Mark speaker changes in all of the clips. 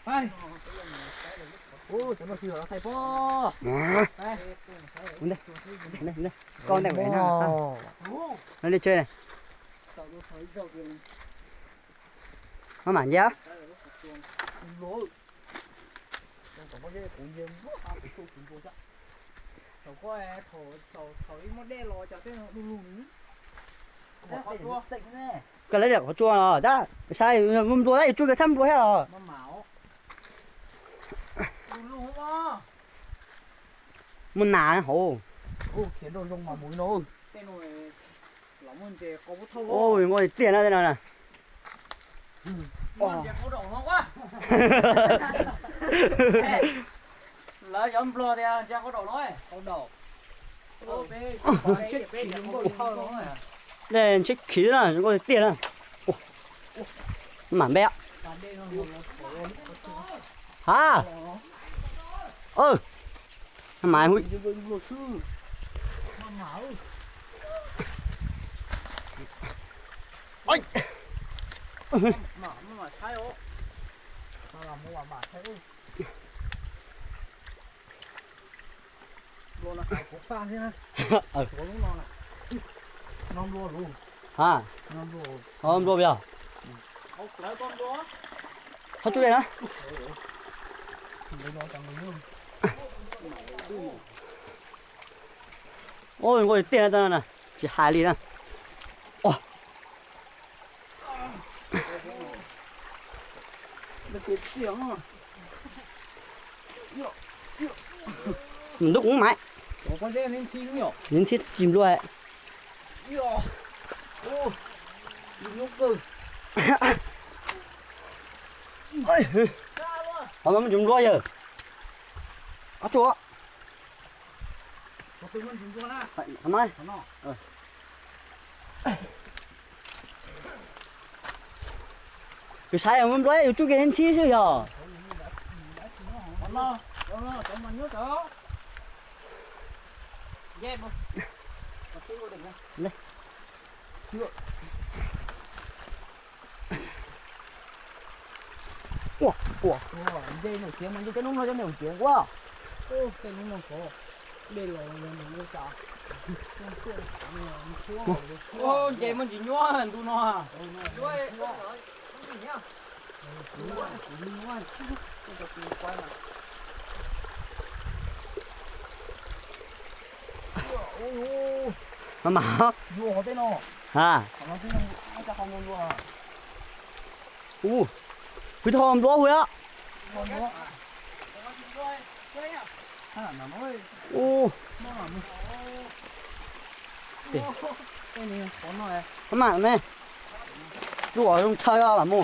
Speaker 1: Đây. Ô, cho nó sửa thầy po. Đây.
Speaker 2: Đây. Con này phải nào. Nó đi chơi này. Nó mảnh gì á? Cái lấy được có chua rồi, đó. Sai, mum chua đấy, chua cái thăm chua hết rồi. Muốn nà hổ.
Speaker 1: Khiến đồ dùng mà mũi nô.
Speaker 2: Ôi, ngồi tiền ra đây nào nè.
Speaker 1: Lá giống blo thì cha có đầu nói, có đầu.
Speaker 2: Đây check khí là ngồi tiền à. Mản bẹ. Hả? Mày hụi. Ôi.
Speaker 1: Mà sai ô. Mà mua mà sai ô. Luôn là cái cục pha thế nè. Có lúc non này. Non luôn luôn.
Speaker 2: Hả?
Speaker 1: Non luôn.
Speaker 2: Không luôn bây giờ.
Speaker 1: Lấy con đó.
Speaker 2: Thôi chú đây đó. Ôi ngồi tiền ra nè. Chỉ 2 ly nè. Ồ.
Speaker 1: Được cái tiếng à.
Speaker 2: Mình đúc cũng mãi.
Speaker 1: Có con dê nên xin nhỉ?
Speaker 2: Nhìn xít chìm luôn ấy.
Speaker 1: Ô. Nhúc cơ.
Speaker 2: Ôi. Không mà dùng đua giờ. Có chúa.
Speaker 1: Có tôi luôn dùng cho na.
Speaker 2: Không ơi. Cái sai ông đuổi chú cái hen xí chứ giờ.
Speaker 1: Nó mà nhớ đó. Dê mà. Có tôi luôn được nè.
Speaker 2: Đây. Ủa.
Speaker 1: Dê nổi tiếng mà như cái nung nó cho nổi tiếng quá. Ô, cái nung nó khó. Đây là nó sao? Ô, dê mình chỉ nhua hơn tu nó. Nhua.
Speaker 2: Mà
Speaker 1: Nhua có tên nó.
Speaker 2: à
Speaker 1: Nó tên nó cho không nhua.
Speaker 2: cái thòm đũa hủi á.
Speaker 1: Cái này có nó này.
Speaker 2: Cái mảng này đũa không chơi ra mà mua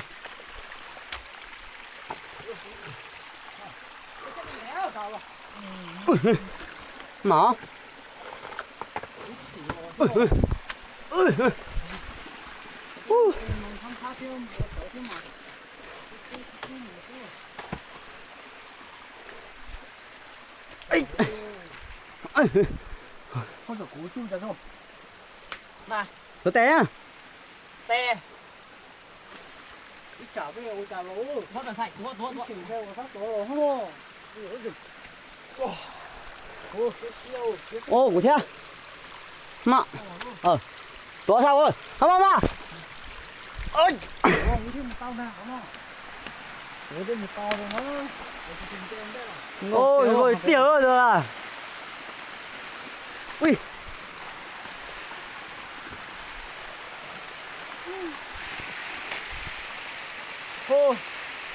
Speaker 2: mở
Speaker 1: Không được cố chung cho rồi. Này,
Speaker 2: nó té à?
Speaker 1: tè. Đi trả về ôi trả lỗ. Thoát là sạch, thoát. Chỉ theo phát lỗ hô.
Speaker 2: Ô của thế mà đũa sao ơi không mà ơi
Speaker 1: Không chứ một tao nào nó. Ủa đây một to rồi nó.
Speaker 2: ôi rồi tiểu rồi à. Ui
Speaker 1: Ô,